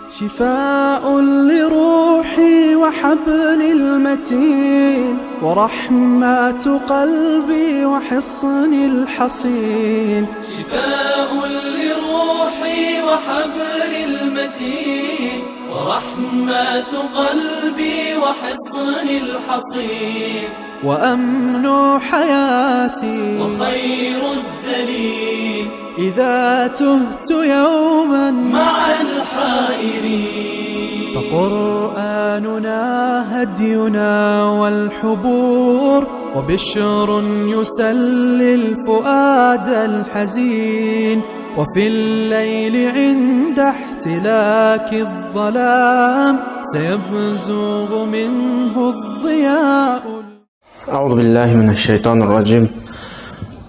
شفاء لروحي وحبل المتين ورحمة قلبي وحصن الحصين. شفاء لروحي وحبل المتين ورحمة قلبي وحصن الحصين. وأمن حياتي وخير الدليل إذا تهت يوما مع الحائرين. فقرآننا هدينا والحبور وبشر يسلي الفؤاد الحزين. وفي الليل عند احتلاك الظلام سيبزغ منه الضياء. أعوذ بالله من الشيطان الرجيم.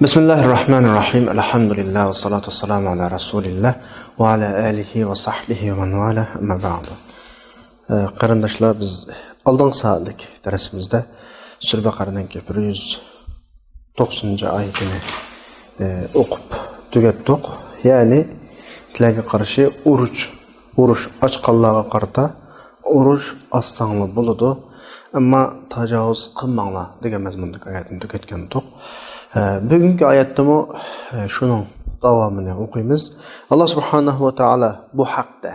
بسم الله الرحمن الرحيم. الحمد لله والصلاة والسلام على رسول الله وعلى آله وصحبه ومن والاه. أما بعد. Qarindoshlar, biz oldingi soatlik darsimizda Sura Baqaraning 190-oyatini o'qib tugatdik. Ya'ni sizlarga qarshi urush ochqanlarga qarata urush osongli bo'ladi, ammo tajovuz qilmanglar degan mazmundagi oyatni tugatgandik. Bugungi oyatda shuning davomini o'qiymiz. Alloh subhanahu va taolo bu haqda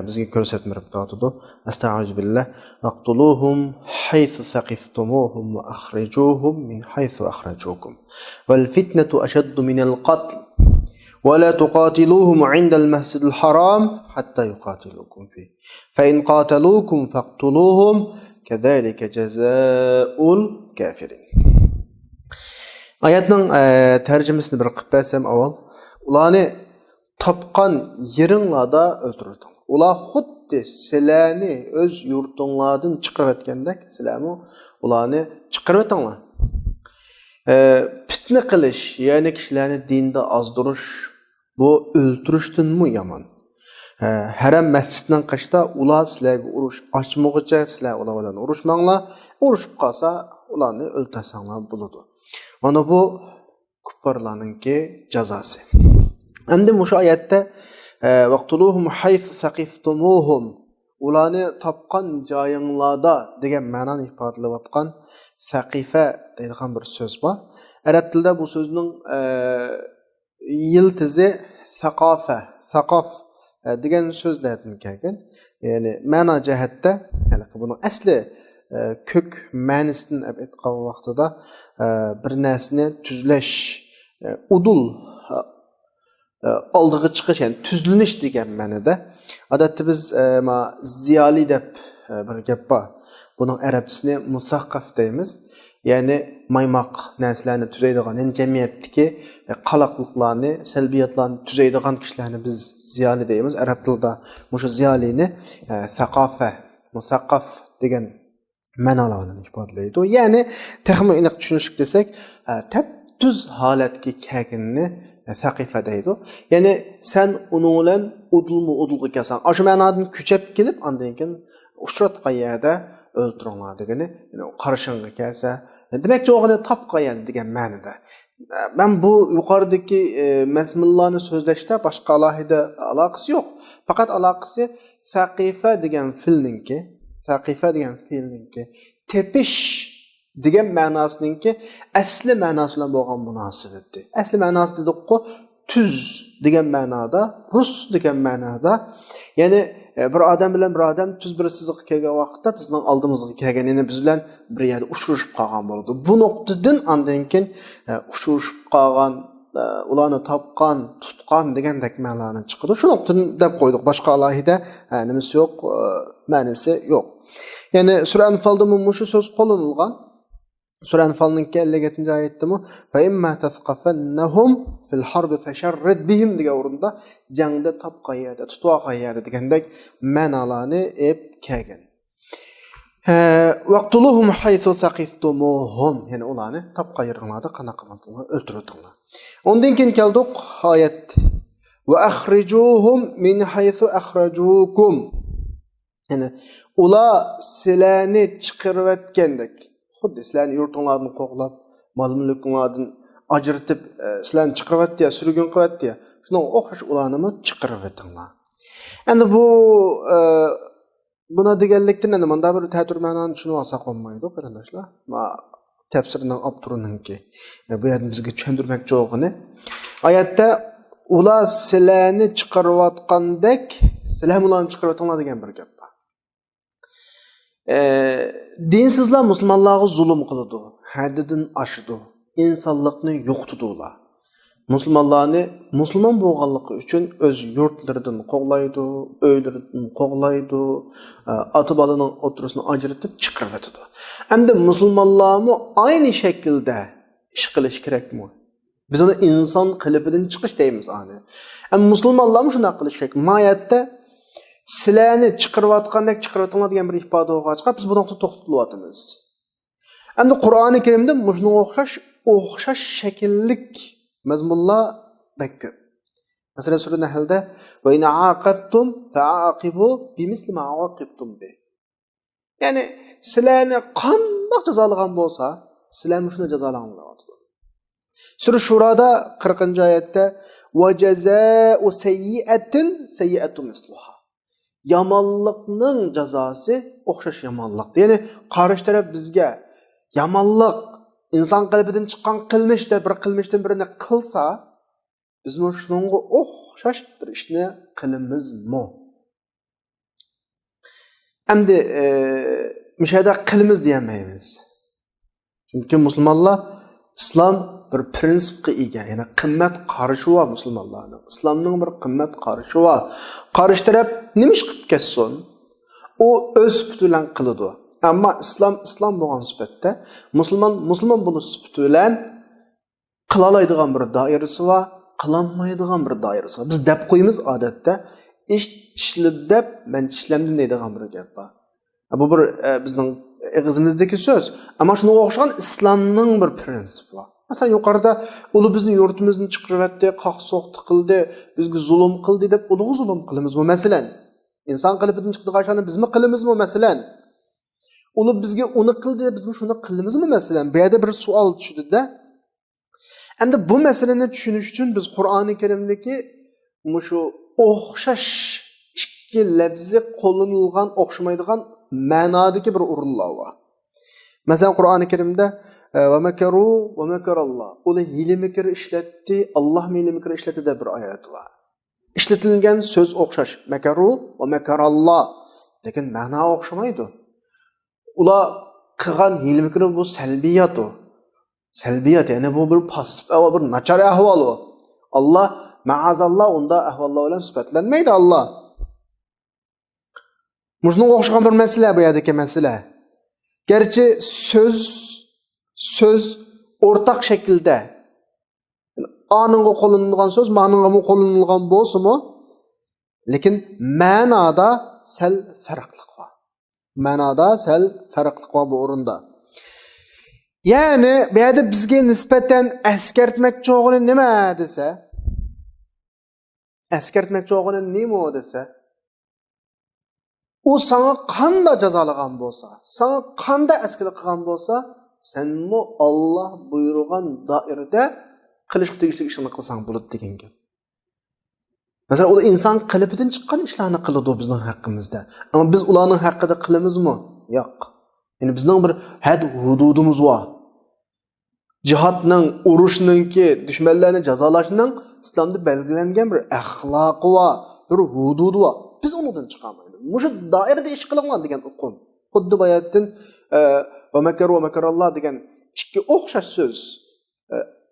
bizga ko'rsatma beribdi. Astag'firu billah. Waqtuluhum haythu saqiftumuhum wa akhrijuhum min haythu akhrajukum. Wal fitnatu ashaddu min al-qatl. Wa la tuqatiluhum 'inda al-masjid al-haram hatta yuqatilukum fi. Fa in qataluukum faqtuluhum kadhalika jazaa'ul kafirin. Oyatning tarjimasini bir qilib bersam avval, ularni topgan yeringlarda o'ldirding. Ular xuddi sizlarni o'z yurtinglardan chiqarib etgandek, sizlarmi ularni chiqarib etinglar. Fitna qilish, ya'ni kishilarni dinda ozdirish, bu o'ldirishdanmi yomon. Haram masjiddan qashda ular sizlarga urush ochmoqcha, sizlar ular bilan urushmanglar. Urushib qolsa, ularni o'ldirsanglar bo'ladi. Mana bu kuffarlarningki jazosi. Endi bu oyatda vaqtuluhum haythu saqiftumuhum, ularni topgan joyinglarda degan ma'noni ifodalayotgan saqifa deydigan bir so'z bor. Arab tilida bu so'zning yiltizi saqof degan so'zlardan kelgan. Ya'ni ma'no jihatda buning asli kök ma'nisidan aytgan vaqtida bir narsani tuzlash, udul oldiga chiqish, ya'ni tuzlanish degan ma'noda. Odatda biz ziyoli deb bir gap bor. Buning arabchisini musaqqaf deymiz. Ya'ni maymoq narsalarni tuzaydigan, ya'ni jamiyatdagi qaloqliklarni, salbiyatlarni tuzaydigan kishilarni biz ziyoli deymiz. Arab tilida shu ziyolini musaqqaf degan ma'nolarni ifodalaydi. Ya'ni texnik aniq tushunishlik desak, tuz holatga kelganini saqifa deydi. Ya'ni sen uning bilan udulga kelsan, o'sha ma'nodan kuchab kelib, undan keyin uchratgan yerda o'ldiringlar degani, ya'ni qarashingga kelsa, demakchi o'g'ini topqayan degan ma'noda. Men bu yuqoridagi mazmunlarni so'zlashda boshqa alohida aloqasi yo'q. Faqat aloqasi saqifa degan fe'lninki tepish degan ma'nosiningki asli ma'nosi bilan bo'lgan munosabatdir. Asli ma'nosi dedik-ku, tuz degan ma'noda, rus degan ma'noda, ya'ni bir odam bilan bir odam tuz bir siziqqa kelgan vaqtda bizning oldimizga kelgan, ya'ni biz bilan bir yerda uchrashib qolgan bo'ladi. Bu nuqtadan ondan keyin uchrashib qolgan, ularni topgan, tutgan degandek ma'nolar chiqadi. Shu nuqtadan deb qo'ydik. Boshqa alohida nimasi yo'q, ma'nosi yo'q. Yani Sura Anfal'da şu söz kullanılgan. Sura Anfal'ın 57. ayette فَاِمَّا تَثْقَفَنَّهُمْ فِي الْحَرْبِ فَشَرِّدْ بِهِمْ diye orunda cangda tapqa yerde, tutuğa yerde degendek manalarını hep kelgen. وَاقْتُلُوهُمْ حَيْثُ ثَقِفْتُمُوهُمْ, yani olanı tapqa yerinlarda kanakamatını öldürüdüler. Ondan keyin keldik ayet. وَاَخْرِجُوهُمْ مِنْ حَيْثُ اَخْرَجُوكُمْ, yani ular sizlarni chiqarib etgandek, xuddi sizlarni yurtinglardan qo'g'lab, mol-mulkinglardan ajratib, sizlarni chiqarib etdi, surgun qilib etdi. Shunga o'xshash ularni chiqarib etinglar. Endi bu buna deganlikdan endi menda bir ta'tir ma'noni tushunib olsak bo'lmaydi, qarindoshlar. Ma tafsirining abturininki. Bu yerda bizga tushuntirmoqchi bo'lgani, oyatda ular sizlarni chiqarayotgandek, sizlar ularni chiqarayotganlar degan bir gap bor. Dinsizlar musulmonlarga zulm qiladi, haddidan oshidi, insonlikni yo'qotadi ular. Musulmonlarni musulmon bo'lganligi uchun o'z yurtlaridan qo'g'laydi, uylaridan qo'g'laydi, ota-bolaning o'tirisini ajratib chiqarib o'tadi. Endi musulmonlarmi aynı shaklda ish qilish kerakmi? Biz uni inson qilibidan chiqish deymiz ani. Endi musulmonlarmi shunday qilish kerak. Mayatda sizlarni chiqarayotgandek chiqarayotganlar degan bir ifoda bo'lg'achqa biz bu nuqtada to'xtatilyapmiz. Endi Qur'oni Karimda shunga o'xshash shakllik mazmunlar bakk. Masalan sura Nahlda va in aqabtum fa'aqibu bimisli ma aqabtum bi. Ya'ni sizlarni qanday jazolagan bo'lsa, sizlarni shuni jazolanglar. Sura Shurada 40-oyatda va jazaa'u sayyi'atin sayyi'atun misluha. Yomonlikning jazosi o'xshash yomonlik. Ya'ni qarshi taraf bizga yomonlik inson qalbidan chiqqan qilmishda bir qilmishdan birini qilsa, biz mana shunga o'xshash bir ishni qilamizmi? Endi mishada qilamiz deyamaymiz. Chunki musulmonlar islom bir prinsipga ega, ya'ni qimmat qarashi va musulmonlarning islomning bir qimmat qarashi va qarshi taraf nima ish qilib ketsin, u o'z sifati bilan qiladi. Ammo islom bo'lgan sifatda musulmon bo'lish sifati bilan qila oladigan bir doirasi va qilolmaydigan bir doirasi var. Biz deb qo'yimiz odatda ish tishlib deb men tishlamdim deydigan bir gap bor. Bu bir bizning og'zimizdagi so'z, ammo shunga o'xshagan islomning bir prinsipi bor. Masalan yuqorida ulu bizni yurtimizni chiqaribdi, qaqsoq qildi, bizga zulm qildi deb uluga zulm qilamizmi masalan? Inson qalbidan chiqadigan ishni bizmi qilamizmi masalan? Ulu bizga uni qildi, bizmi shuni qilamizmi masalan? Bu yerda bir savol tushdi-da. Endi bu masalani tushunish uchun biz Qur'oni Karimdagi shu o'xshash ikki lafzi qo'llanilgan, o'xshamaydigan ma'nodagi bir o'rinlar bor. Masalan Qur'oni Karimda va makaru va makaralloh. Ular hiyla mikr ishlatdi, Alloh hiyla mikr ishlatdi deb bir oyat bor. İşletilgan so'z o'xshash, makaru va makaralloh, lekin ma'no o'xshamaydi. Ular qilgan hiyla mikr bu salbiyat. Salbiyat yani bu bir pasif va bir nachar ahvol. Allah maazallah unda ahvollar bilan sifatlanmaydi Allah. Mujnu o'xshagan bir masala bu yerdagi masala. Gerçi söz o'rtaq shaklda anınğa qo'llanilgan so'z ma'noga qo'llanilgan bo'lsa-mu, lekin ma'noda sal farqliq bor. Ma'noda sal farqliq bor bu o'rinda. Yani bu yerda bizga nisbatan eskartmoqchi bo'lgani nima desa? Eskartmoqchi bo'lgani nima desa? U sana qanday jazolagan bo'lsa, sana qanday askilik qilgan bo'lsa, senmi Alloh buyurgan doirada qilish tegishli ishni qilsang bo'ladi degan gap. Masalan, u inson qalbidan chiqqan ishlarni qiladi bizning haqqimizda. Ammo biz ularning haqqida qilamizmi? Yo'q. Yani bizning bir had hududimiz bor. Jihadning, urushninki, dushmanlarni jazolashning islomda belgilangan bir axloqi va bir hududi bor. Biz undan chiqamaymiz. Mushu doirada ish qilaman degan o'qim. Xuddi bayatdan va makaru va makaralloh degan ikki o'xshash so'z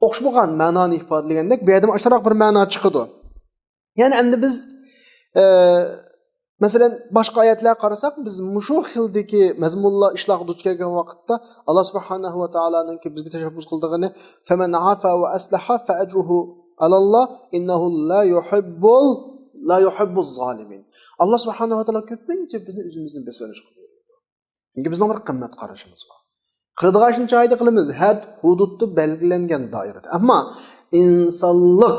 o'xshamagan ma'noni ifodalagandek bu yerda ashtaroq bir ma'no chiqadi. Ya'ni endi biz masalan boshqa oyatlarga qarasak biz mushu xildagi mazmunlar ishlar duch kelgan vaqtda Alloh subhanahu va taoloning bizga tashabbus qildigani faman afa va aslaha fa ajruhu alalloh innahu la yuhibbuz zolimin. Alloh subhanahu va taolo ko'pincha bizni o'zimizni besonish qiladi. Chunki bizning bir qimmat qarashimiz bor. Qiladigan ishni joyida qilamiz, had hududda belgilangan doirada. Ammo insonlik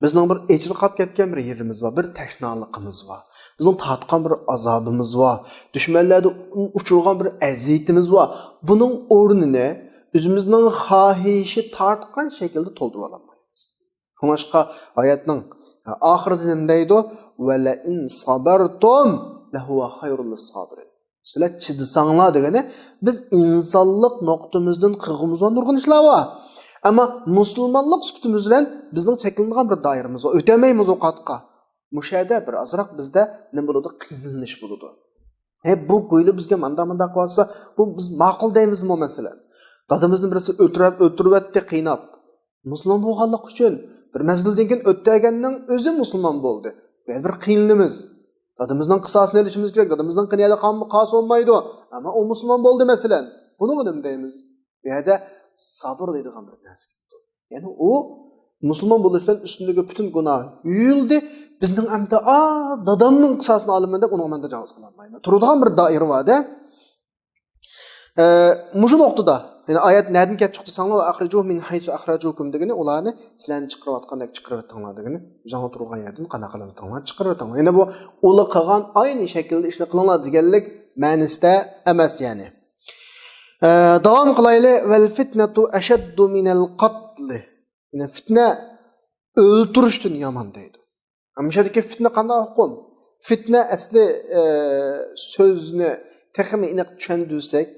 bizning bir echilib qolib ketgan bir yerimiz bor, bir tashnoligimiz bor. Bizning tatgan bir azobimiz bor. Dushmanlarda uchirgan bir aziyatimiz bor. Buning o'rnini o'zimizning xohishi tartgan shaklda to'ldirib olamiz. Shuningdek oyatning Ahirida nima deydi? Va la in sabartum lahuva khayrul sabirin. Sizlar chidasanglar degani biz insonlik nuqtamizdan qilg'imizdan nurg'un ishlar bor. Ammo musulmonlik suhbatimiz bilan bizning cheklangan bir doiramiz bor. O'tamaymiz o'qatqa. Mushada bir azroq bizda nima bo'ladi? Qiynalish bo'ladi. Bu go'yli bizga manda qilsa, bu biz ma'qul deymizmi masalan? Dadamizni birisi o'ltiribdi, qiynab. Musulmon bo'lganlik uchun bir mazgildan keyin o'tganning o'zi musulmon bo'ldi. Bir qiynalimiz. Dadamizdan qisosini olishimiz kerak. Dadamizdan qiynalar qas olmaydi. Ammo u musulmon bo'ldi masalan. Buni nima deymiz? Bu yerda sabr deydigan bir narsa. Ya'ni u musulmon bo'lishdan ustundagi bütün gunoh yuyildi. Bizning amda dadamning qisosini olaman deb uni menda javuz qilolmayman. Turadigan bir doira bor-da. Mushu nuqtada, ya'ni oyat nereden kelib chiqdi sanglar va akhrijuhum min haythu akhrajukum degani ularni sizlarni chiqarayotgandek chiqarayotganlar degani o'zinglar turgan yerdan qanaqa qilayotganlar chiqarayotganlar. Ya'ni bu ular qilgan ayni shaklda ishlar qilinglar deganlik ma'nosida emas ya'ni. Davom qilayli val fitnatu ashaddu minal qatl. Ya'ni fitna o'ltirishdan yomon deydi. Ammo shadiki fitna qanday hukm? Fitna asli so'zni texmi aniq tushundirsak,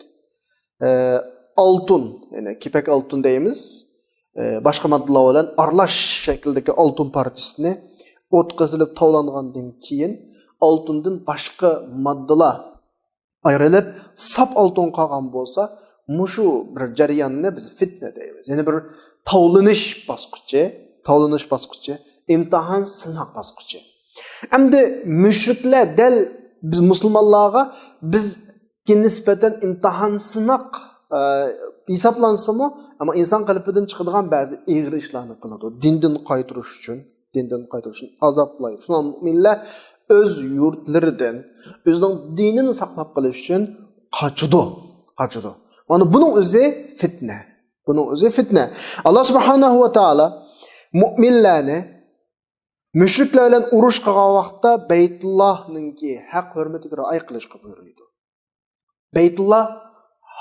altın, yani kipek altın deyimiz, başka maddeler olan aralaş şekildeki altın parçasını o'tkazilib tavlangandan keyin altından başka maddeler ayrılıp sap altın qolgan bo'lsa, mushu bir jarayonni biz fitna deymiz. Yani bir tavlanish bosqichi, imtihon sinoq bosqichi. Endi mushriklar dal biz musulmonlarga bizga nisbatan imtihon sinoq hisoblansimi, ammo inson qalbidan chiqadigan ba'zi ig'ir ishlarni qiladi. Dindan qaytarish uchun azoblaydi. Shunday mu'minlar o'z yurtlaridan o'zining dinini saqlab qolish uchun qochadi. Mana buning o'zi fitna. Alloh subhanahu va taolo mu'minlarni mushriklar bilan urush qilgan vaqtda Baytullohninki haq hurmatiga rioya qilishga buyurdi. Baytulloh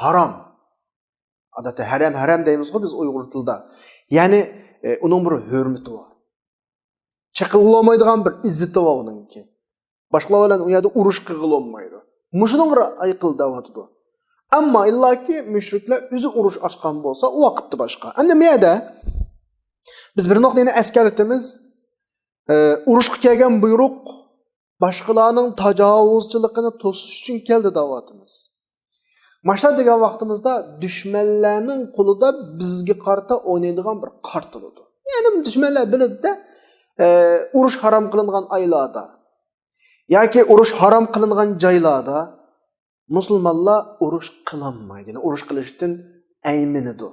haram. Adata haram deymiz-ku biz Uyg'ur tilida. Ya'ni uning bir hurmati bor. Chiqilolmaydigan bir izzati bor uningki. Boshqalar bilan u yerda urush qilolmaydi. Mushuning ayqil davatidir. Ammo illaki mushriklar o'zi urush ochgan bo'lsa, u vaqtda boshqa. Endi bu yerda biz bir nuqtani eskartimiz, urushga kelgan buyruq boshqalarning tajovuzchiligini to'sish uchun keldi davatimiz. Mashhad degan vaqtimizda dushmanlarning qo'lida bizga qarata o'ynaydigan bir kart bo'ldi. Ya'ni dushmanlar biladi-da, urush harom qilingan oylarda yoki urush harom qilingan joylarda musulmonlar urush qilolmaydi. Ya'ni urush qilishdan ayminadi.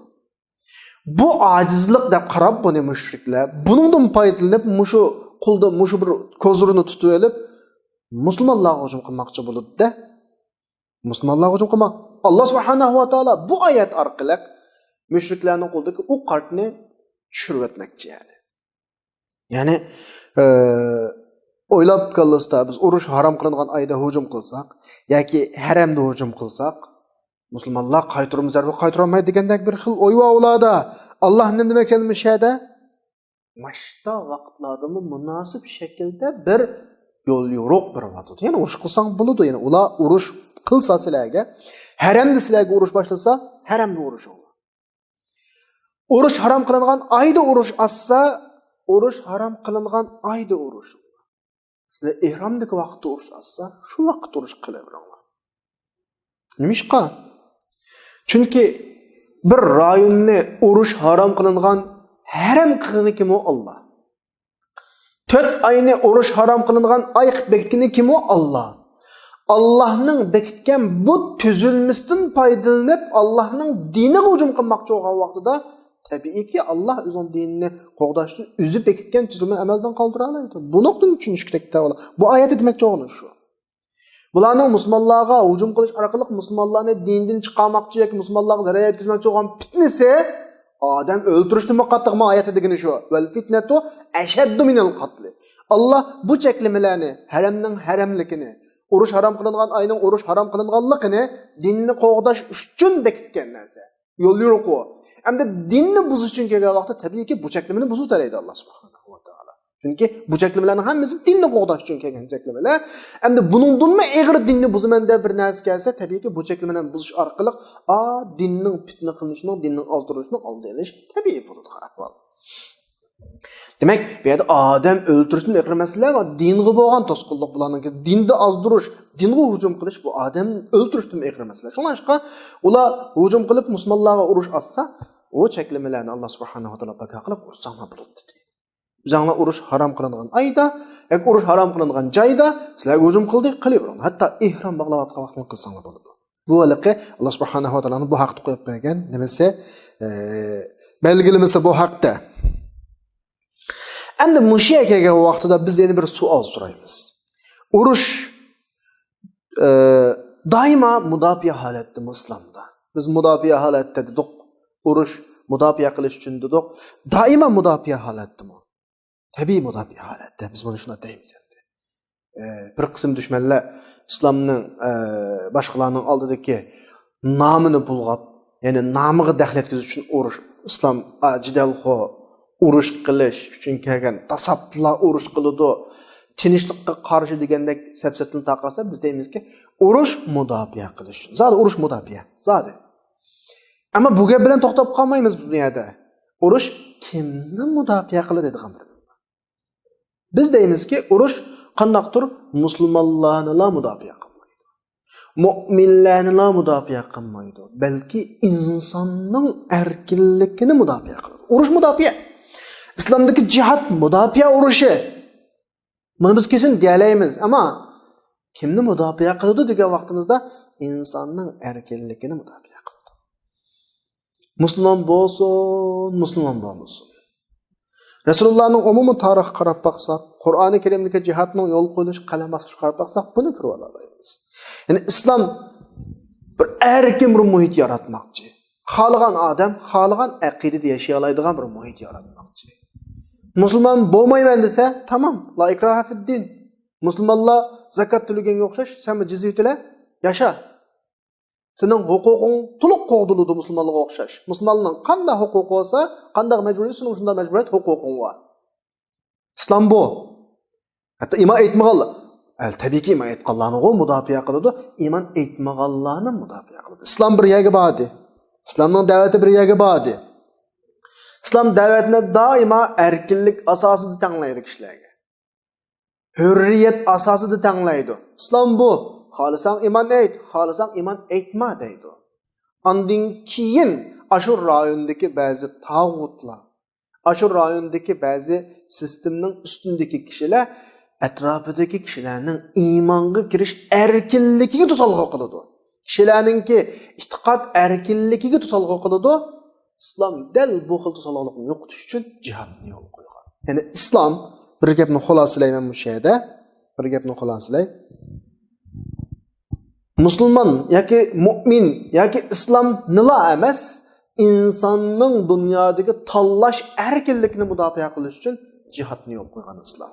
Bu ojizlik deb qarab buni mushriklar buningdan foydalanib mushu qulda mushu bir ko'zrini tutib olib musulmonlarga hujum qilmoqchi bo'ladi-da. Musulmonlarga hujum qilmoq. Allah subhanahu va taolo bu oyat orqali mushriklarning qo'lidagi u qartni tushirib o'tmoqchi yani. Ya'ni o'ylab qo'llasda biz urush harom qilingan oyda hujum qilsak yoki haramda hujum qilsak, musulmonlar qaytarolmaydi degandek bir xil o'y va ularda Alloh nima demoqchi bu yerda? Mashta vaqtlarda munosib shaklda bir yo'l yo'q bir vaqt. Ya'ni urush qilsang bo'ladi. Ya'ni ular urush qilsa sizlarga, haramda sizlarga urush boshlasa, haramda urush olur. Urush harom qilingan oyda urush assa, urush harom qilingan oyda urush. Sizlar ihromdagi vaqtda urush assa, shu vaqtda urush qilaveringlar. Nimishqa? Chunki bir rayonni urush harom qilingan haram qilgani kim o Allah? 4 oyni urush harom qilingan oy qilib bekitgani kim o Allah? Allah'ның bekitken bu tüzülmesinden faydalanıp Allah'ның diniga hücum qilmoqchi bo'lgan vaqtida tabiiyki Allah o'zining dinini qo'g'dashni o'zi bekitgan tuzilmani amaldan qoldira oladi. Bu nuqtani tushunish kerak ta'ala. Bu oyat demoqchi bo'lgan shu. Bularning musulmonlarga hücum qilish orqali musulmonlarni dindan chiqarmoqchi yoki musulmonlarga zarar yetkazmoqchi bo'lgan fitnasi odam o'ldirishni muqaddam oyati degani shu. Val fitnatu ashaddu minal qatl. Allah bu cheklamalarni, haramning haramligini urush harom qilingan oyning urush harom qilinganligini dinni qo'g'dash uchun bekitgan narsa. Yo'l yo'q u. Hamda dinni buzish uchun kelgan vaqtda tabiiyki bu cheklimani buzib taraydi Alloh subhanahu va taolo. Chunki bu cheklamalarning hammasi dinni qo'g'dash uchun kelgan cheklamalar. Endi buningdanmi ig'ir dinni buzaman deb bir narsa kelsa, tabiiyki bu cheklamalarni buzish orqali dinning fitna qilinishining, dinning ozdirilishining oldini olish tabiiy bo'ladi ahvol. Demak, bu yerda odam o'ltirishni ig'ir masala va dinga bo'lgan to'sqinlik bularning dinni ozdirish, dinga hujum qilish bu odam o'ltirishdan ig'ir masala. Shuningcha ular hujum qilib musulmonlarga urush olsa, o cheklamalarni Alloh subhanahu va taolo baka qilib ursanglar bo'ladi. Bizlarga urush harom qilingan ayda, yoki urush harom qilingan joyda sizlarga hujum qildik, qilavering. Hatto ihrom bog'layotgan vaqtda qilsanglar bo'ladi. Bu haqda Alloh subhanahu va taoloning bu haqda qo'yib bergan nimasi belgilamasi bu haqda. Endi mushiya kelgan vaqtida biz yana bir savol so'raymiz. Urush doimo mudofaa holatida islomda. Biz mudofaa holatida dedik. Urush mudofaa qilish uchun dedik. Doimo mudofaa holatdami? Tabiiy mudofaa holatda. Biz buni shunday deymiz endi. Bir qism dushmanlar islomning boshqalarning oldidagi nomini bulg'ab, ya'ni nomiga daxl etkizish uchun urush, islom jidalxo urush qilish uchun kelgan tasappula urush qiladi, tinchlikqa qarshi degandek safsatni taqasa, biz deymizki, urush mudofaa qilish uchun. Zodi urush mudofaa, zodi. Ammo bu gap bilan to'xtab qolmaymiz bu dunyoda. Urush kimni mudofaa qiladi degan bir. Biz deymizki, urush qandaqdir musulmonlarni la mudofaa qilmaydi. Mu'minlarni la mudofaa qilmaydi, balki insonning erkinligini mudofaa qiladi. Urush mudofaa. İslamdaki cihat mudofaa urushi. Buni biz kesin deyalaymiz, ammo kimni mudofaa qiladi degan vaqtimizda insonning erkinligini mudofaa qiladi. Musulmon bo'lsin, musulmon bo'lmasin. Rasulullohning umumiy tarixiga qarab baqsak, Qur'oni Karimdagi jihatning yo'l qo'yilish qalamasiga qarab baqsak, buni ko'rib olamiz. Ya'ni islom bir erkin bir muhit yaratmoqchi. Xohlagan odam, xohlagan aqidada yashay oladigan bir muhit yaratmoqchi. Musulmon bo'lmayman desa, tamam, la ikraha fid din. Musulmonlar zakat to'laganga o'xshash, sen jizya to'la, yasha. Sening huquqing to'liq qo'g'diladi musulmonlarga o'xshash. Musulmonning qanday huquqi bo'lsa, qanday majburiyat, sening shunday majburiyat huquqing bor. Islom bu. Hatto iymon aytmaganlar, tabiiyki iymon aytganlarni mudofaa qiladi, iymon aytmaganlarni mudofaa qiladi. Islom bir yerga bordi. İslamның da'vati bir yerga bordi. İslam da'vatini doimo erkinlik asosida tanglaydi kishilarga. Hurriyat asosida tanglaydi. Islom bu. Xohlasang iymon ayt, xohlasang iymon aytma deydi. Ondan keyin ashur rayondagi ba'zi tag'utlar, ashur rayondagi ba'zi sistemning ustundagi kishilar atrofidagi kishilarning iymonga kirish erkinligiga to'sqinlik qiladi. Kishilarningki e'tiqod erkinligiga to'sqinlik qiladi. Islom dal bu xil to'sqinlikni yo'qotish uchun jihodni yo'l qo'ygan. Ya'ni islom bir gapni xulosalayman bu yerda, bir gapni xulosalay. Musulmon yoki mu'min yoki islom nima emas, insonning dunyodagi tanlash erkinlikni mudofaa qilish uchun jihodni yo'l qo'ygan islom.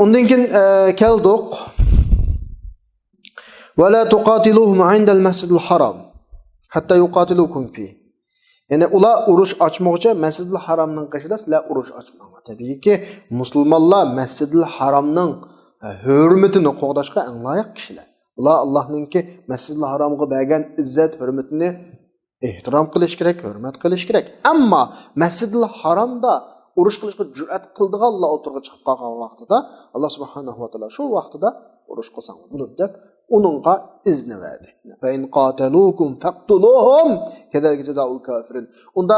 Ondan keyin keldik. Va la tuqatiluhum 'inda al-masjidil haram hatta yuqatilukum fi. Ya'ni ular urush ochmoqchi Masjidil Haromning qishida sizlar urush ochmoqchi. Tabiiyki, musulmonlar Masjidil Haromning hurmatini qo'g'dashga eng loyiq kishilar. Ular Allohningki Masjidil Haromga bergan izzat, hurmatini ehtirom qilish kerak, hurmat qilish kerak. Ammo Masjidil Haromda urush qilishga jur'at qildiganlar o'tirg'i chiqib qolgan vaqtida Alloh subhanahu va taolo shu vaqtida urush qilsang bo'ladi deb uningga izni berdi. Fa in qatalukum faqtuluhum kadalika jazaul kafirin. Unda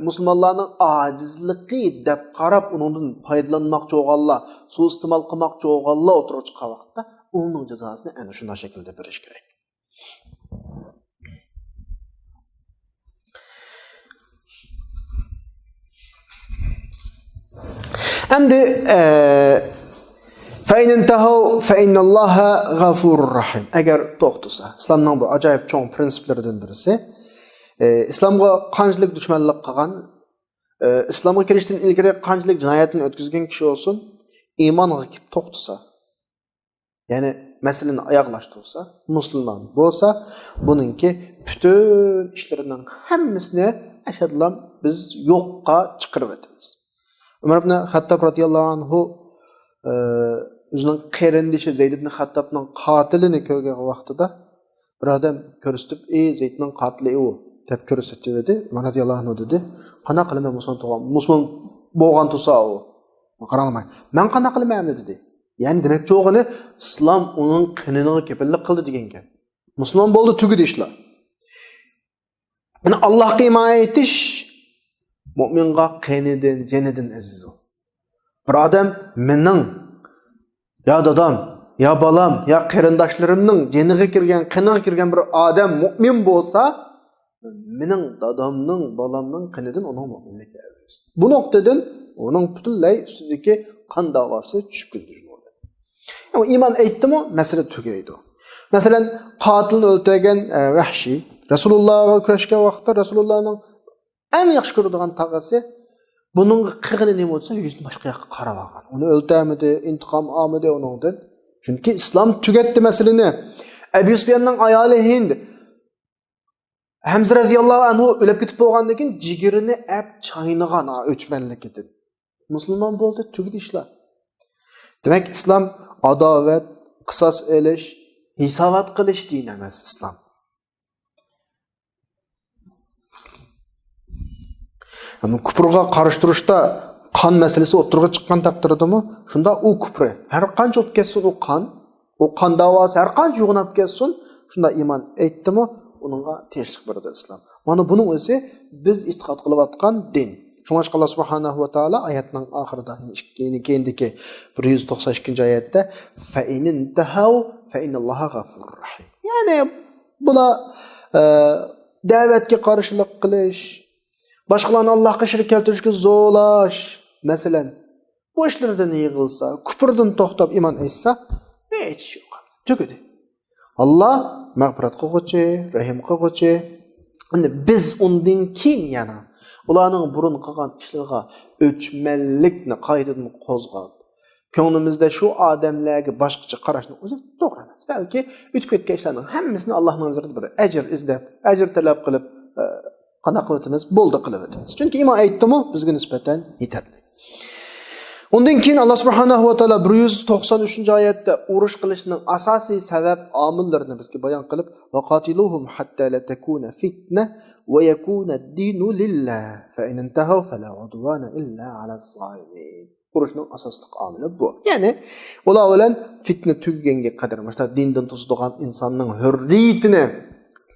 musulmonlarning ajizligi deb qarab uningdan foydalanmoqchi bo'lganlar, suiiste'mol qilmoqchi bo'lganlar o'tirg'i chiqqan vaqtda uning jazosini ana shunday shaklda berish kerak. Endi فَاِنْ اِنْتَهَوْا فَاِنَّ اللّٰهَ غَفُورٌ رَحِيمٌ. Eğer to'xtasa, İslamның bu acayip çoğun prinsiplerinden birisi, İslamga qanchalik dushmanlik qilgan, İslamga kirishdan ilgari qanchalik jinoyatni o'tkazgan kishi olsun, iymonga kelib to'xtasa, ya'ni masalani oyoqlashtirsa, musulmon bo'lsa, buningki bütün işlerining hammasini ashadlam biz yo'qqa chiqarib o'tamiz. Umar ibn Xattob radhiyallohu anhu o'zining qarindoshi Zayd ibn Xattobning qotilini ko'rgan vaqtida bir odam ko'rsatib, "Ey Zaydning qotili u" deb ko'rsatdi dedi. Umar radhiyallohu anhu dedi, "Qana qilaman musulmon bo'lgan tursa u." Qaranglar, "Men qana qilaman" dedi. Ya'ni demak cho'g'ini islom uning qinini kepillik qildi degan gap. Musulmon bo'ldi tugidi ishlar. Yani Allah'a iman etiş mu'minga qinidan, jenidan aziz o. Bir adam mening ya dadam, ya balam, ya qarindoshlarımning jeniga kirgan, qiniga kirgan bir adam mu'min bo'lsa, mening dadamning, balamning qinidan uning mu'minligi aziz. Bu noktadan onun butunlay ustidagi qon da'vosi tushib ketdi. Ama iman aytdimi, masala tugaydi. Masalan, qotilni o'ltirgan Vahshiy Rasulullah'a kurashgan vaqtda Rasulullahning eng yaxshi ko'radigan tog'asi buning qilgani nima bo'lsa, yuzini boshqa yoqqa qarab olgan. Uni o'ltamidi, intiqom olmadi uningdan. Chunki islom tugatdi masalani. Abu Sufyanning ayoli Hind Hamza radhiyallohu anhu o'lib ketib bo'lgandan keyin jigirini ab chaynagan o'chmanlik edi. Musulmon bo'ldi, tugdi ishlar. Demak, islom adovat, qisos elish, hisobat qilish din emas islom. Ama küpürga karıştırışta kan meselesi oturga çıkkan takdirdimi? Şunda o küpre. Her kanç olup kessin o kan davası her kanç yoğunap kessin. Şunda iman etti mi? Onunla teşvik berdi İslam. Mana bunun özü biz itiqad qılıp atqan din. Şuna Allah subhanahu wa ta'ala ayetinin ahirida kendiki 192. ayette fe inin tehav fe innallaha gafurur rahim. Yani bula davetke karşılık kılış, başkalarını Allah'a şirk keltirishga zo'lash, masalan, bu ishlardan yig'ilsa, kufrdan to'xtab iman etsa, hech yo'q. Tugadi. Allah mag'firat qiluvchi, rahim qiluvchi. Endi biz undan keyin yana ularning burun qilgan ishlariga o'chmanlikni qaytadan qo'zg'ab, ko'nglimizda shu odamlarga boshqacha qarashni o'zi to'g'ri emas. Balki o'tib ketgan ishlarning hammasini Allohning nazarida bir ajr izlab, ajr talab qilib qana qilamiz, bo'ldi qilamiz. Chunki iymon aytdimi, bizga nisbatan yetarli. Undan keyin Alloh subhanahu va taolo 193-oyatda urush qilishning asosiy sabab omillarini bizga bayon qilib, vaqatiluhum hatta la takuna fitna va yakuna ad-dinu lillah fa in intahu fala udwana illa ala as-salimin. Urushning asosiy omili bu. Ya'ni ular bilan fitna tugaganga qadar, masalan, dindan to'sadigan insonning hurriyatini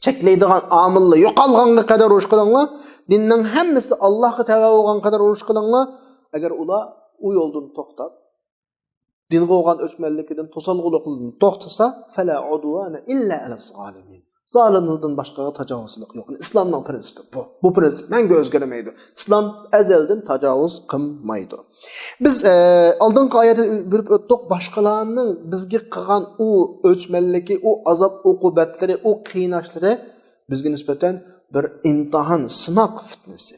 cheklaydigan omillar yo'qolganga qadar urush qilinglar. Dinning hammasi Allohga tava bo'lgan qadar urush qilinglar. Agar ular u yo'ldan to'xtab, dinga bo'lgan o'chmanligidan, to'salg'uliqdan to'xtasa, fala udwana illa alas-zalimin. Zolimlardan boshqaga tajovuzlik yo'q. Islomning prinsipi bu. Bu prinsip menga o'zgarmaydi. Islom azaldan tajovuz qilmaydi. Biz oldingi oyatda bilib o'tdik, boshqalarning bizga qilgan u o'chmanligi, u azob uqubatlari, u qiynashlari bizga nisbatan bir imtihon, sinoq fitnasi.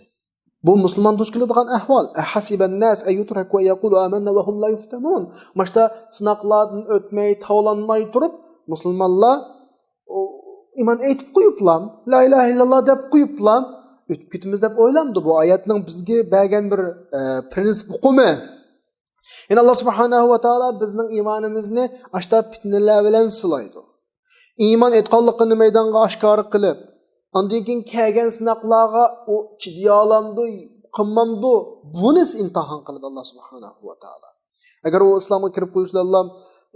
Bu musulmon duch keladigan ahvol. Hasiban nas ayutraku va yaqulu amanna va hum la yuftanun. Mashta sinoqlardan o'tmay, tavlanmay turib, musulmonlar iman aytib qo'yiblar, la ilaha illalloh deb qo'yiblar, o'tib ketimiz deb o'ylamdi. Bu oyatning bizga bergan bir prinsip hukmi. Ya'ni Alloh subhanahu va taolo bizning iymonimizni ashta fitnalar bilan silaydi. Iymon etganligini maydonga oshkor qilib, ondan keyin kelgan sinoqlarga u chidiyolamdi, qilmamdi. Buni imtihon qiladi Alloh subhanahu va taolo. Agar u islomga kirib qo'yishlar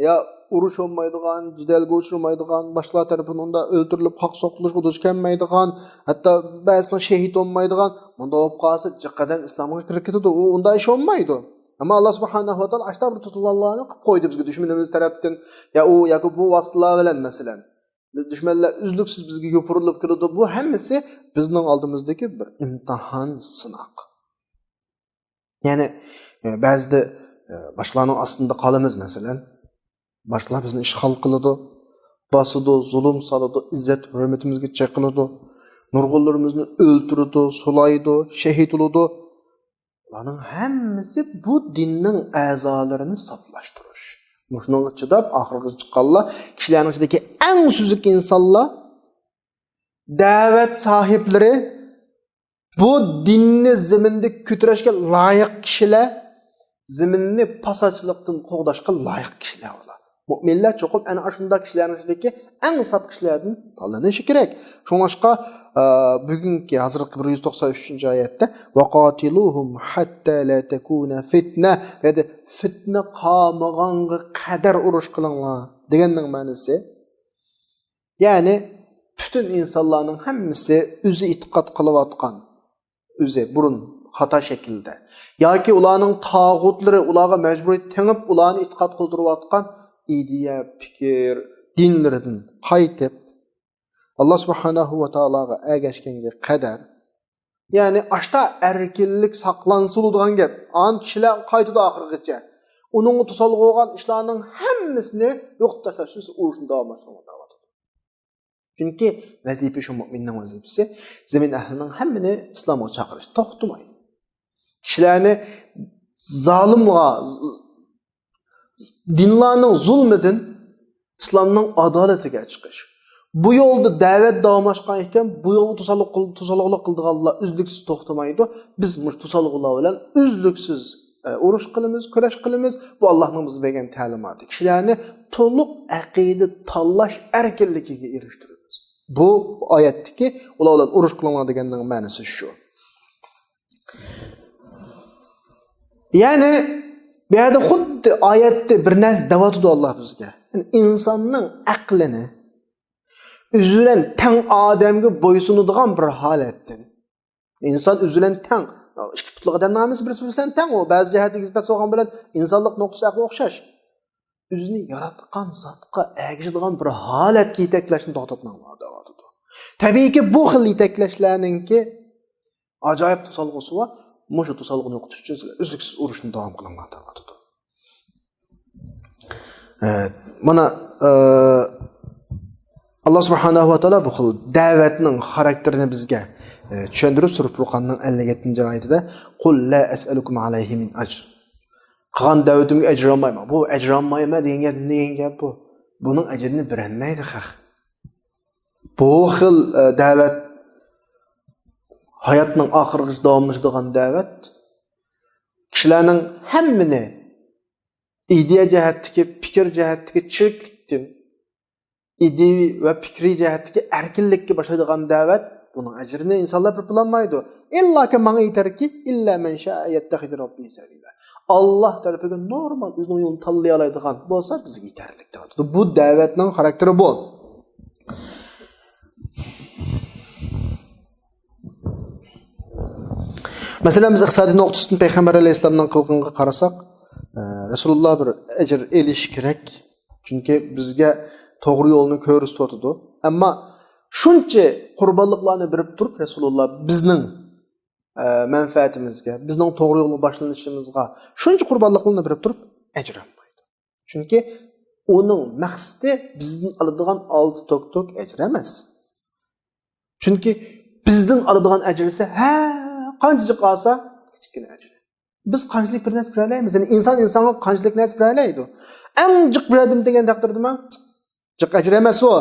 ya urush olmaydigan, jidalga uchramaydigan, boshqalar tarafidan unda o'ltirilib, haq soqilishga duch kelmaydigan, hatto ba'zida shahid olmaydigan, bunda olib qolsa jiqqadan islomga kirib ketadi. U unda ish olmaydi. Ama Allah subhanahu wa taolo ashta bir tutulanlarni qilib qo'ydi bizga dushmanimiz tarafdan, ya u yoki bu vositalar bilan masalan. Düşmanlar üzlüksiz bizga yo'pirilib keladi. Bu hammasi bizning oldimizdagi bir imtihon, sinoq. Ya'ni ba'zida boshqalarning ostida qolamiz masalan. Boshqalar bizni ishg'ol qiladi, bosadi, zulm soladi, izzat hurmatimizga chaqiladi, nurg'unlarimizni o'ltiradi, so'laydi, shahid bo'ladi. Bularning hammasi bu dinning a'zolarini saqlashtirish. Shunga chidab oxiriga chiqqanlar, kishilarning ichidagi eng suzuk insonlar davet sahipleri bu dinni ziminde kütüreşke layık kişiler, ziminni pasaçılıktan qoğdaşqa layık kişiler olar. Müminler çoxup ana aşında kişilerin içindeki en sat kişilerden tanlanışı gerek. Şoňaşqa bugünkü hazırkı 193. ayette وَقَاتِلُوهُمْ حَتَّى لَا تَكُونَ فِتْنَةً yani fitne qamaganğa kadar uruş kılınlar degenning manisi. Yani bütün insanların hemmisi özü itiqat qılıvatqan, özü burun hata şekilde. Yoki ularning tağutlary ularga mecburi teňip ularni itiqat qıldıryapatqan ideya, fikir, dinlerinden qaytip Allah subhanahu wa ta'alaga ergeşkenge kadar yani aşta erkinlik saklansılıdığan gep an kişiler qaytıda ahırgıca onun tusalı olgan işlerinin hemmisini yok taşlaşırsa uruşun devam etmeye davat ediyor. Çünkü vazife şu müminin vazifesi zemin ehlinin hemmini İslam'a çağırış. Toxtumayın. Kişilerini zalimliğe dinlarının zulmedin İslam'ın adaletine çıkış. Bu yolda davet davamlaşkan iken bu yolu tusalıqlı kıldıqallar üzlüksüz toxtamaydı. Biz muş tusalıqlar bilen üzlüksüz uruş qılımız, köreş qılımız. Bu Allah'ın bize bergen talimatı. Kişilerini toluq aqide tallaş erkinligiga eriştiririz. Bu ayetdeki ular uruş qılınlar degenning ma'nosi şu. Yani bu yerda xuddi oyatda bir narsa da'vat Allah bizga. Yani insonning aqlini üzülen tang adamga bo'ysunadigan bir holatdan. İnson üzülen tang, ikki putliq odam namisi birisi bilan tang o. Ba'zi jihatiga nisbat solgan bilan insonlik nuqtasi aqli o'xshash. O'zini yaratgan zotga ergishadigan bir holatga yetaklashni to'xtatmoqlar da'vatidir. Tabiiyki bu xil yetaklashlarninki ajoyib tusalg'usi va mushu tusalg'uni yo'qotish uchun sizlar uzluksiz urushni davom qilinglar da'vatidir. Mana Allah subhanahu wa ta'ala bu xil da'vatning xarakterini bizga tushuntirib surib Furqonning 57-oyatida qul la as'alukum alayhi min ajr. Qilgan da'vatimga ajr olmayman. Bu ajr olmayman degan gap bu. Buning ajrini berilmaydi xaq. Bu xil da'vat hayotning oxirigacha davomlashadigan da'vat kishilarning hammini ideya jihatdagi, fikr jihatdagi chirklikdan idevi ve fikri cihetki erkinlikki başlaydıgan davet bunun ajrini insanlar bir bulanmaydı. İlla ki bana yeter ki illa men şa'a yettehidi rabbi sabila. Allah tarafından normal özünün yolunu tanlayalaydıgan bolsa bizge yeterlik dağıtı. Bu davetinin karakteri bu. Mesela biz iqtisadi noktasını Peygamber Aleyhisselam'dan kılgınga qarasak, Resulullah bir ecir eliş gerek. Çünkü bizge to'g'ri yo'lni ko'rsatdi. Ammo shuncha qurbonliklarni berib turib Rasululloh bizning manfaatimizga, bizning to'g'ri yo'lga boshlanishimizga shuncha qurbonliklarni berib turib ajr olmaydi. Chunki uning maqsadi bizning oladigan olti tok ajr emas. Chunki bizning oladigan ajr esa qancha qolsa kichkina ajr. Biz qanchalik bir narsa bilalaymiz. Yani insonga qanchalik narsa bilalaydi. Eng jiq biladim degan taqdirdami? Jiq ajr emas o.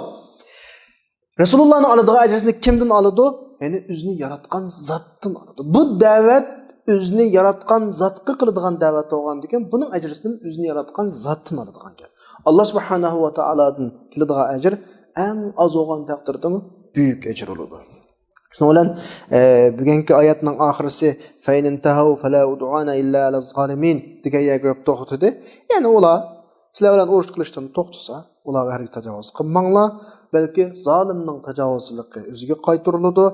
Resulullah'ın aladığı ajrini kimden aladı? Yani özünü yaratgan zattan aladı. Bu davet özünü yaratgan zatqa qiladigan davat bo'lgan ekan, buning ajrisini özünü yaratgan zattan aladigan gap. Allah subhanahu wa ta'aladan keladigan ajr eng az bo'lgan taqdirda büyük ajr bo'ladi. Şuna bilan bugungi oyatning oxirisi fa in tahu fala ud'ana illa alaz-zalimin degan gap to'xtadi. Yani ular sizlar bilan urush qilishdan to'xtasa, ularga hargiz tajovuz qilmanglar. Belki zalimning tajovuzligi o'ziga qaytariladi.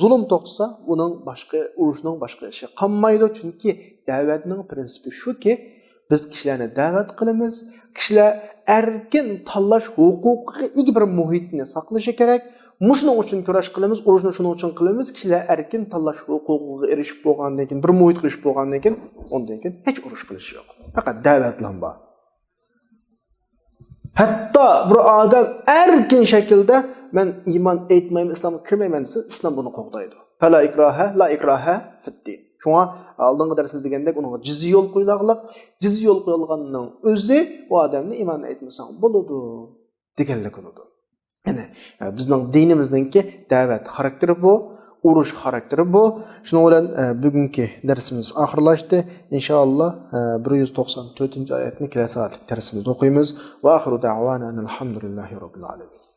Zulm to'xtasa, uning boshqa urushning boshqa ishi qolmaydi. Chunki da'vatning prinsipi shuki, biz kishilarni da'vat qilamiz. Kishilar erkin tanlash huquqiga ega bir muhitni saqlashi kerak. Mushuning uchun kurash qilamiz, urushni shuning uchun qilamiz. Kishilar erkin tanlash huquqiga erishib bo'lgandan keyin, bir muhit qilib bo'lgandan keyin, undan keyin hech urush qilish yo'q. Faqat da'vatlan bor. Hatta bir adam erkin şekilde ben iman etmeyim, İslam'a kirmeyim dese İslam bunu qo'g'daydi. Fala ikraha la ikraha fid-din. Şuna aldığın dersimiz degende onun cizyi yol qo'yilag'liq, cizyi yol qo'yilganning o'zi o adamni iman etmesen bo'ladi deganlik bo'ladi. Yani bizning dinimizningki da'vat xarakteri bu, urush xarakteri bu. Shuning bilan bugungi darsimiz oxirlashdi. Inshaalloh 194-oyatni kelasi soatlik darsimizda o'qiymiz. Va axiru da'wana alhamdulillahi robbil alamin.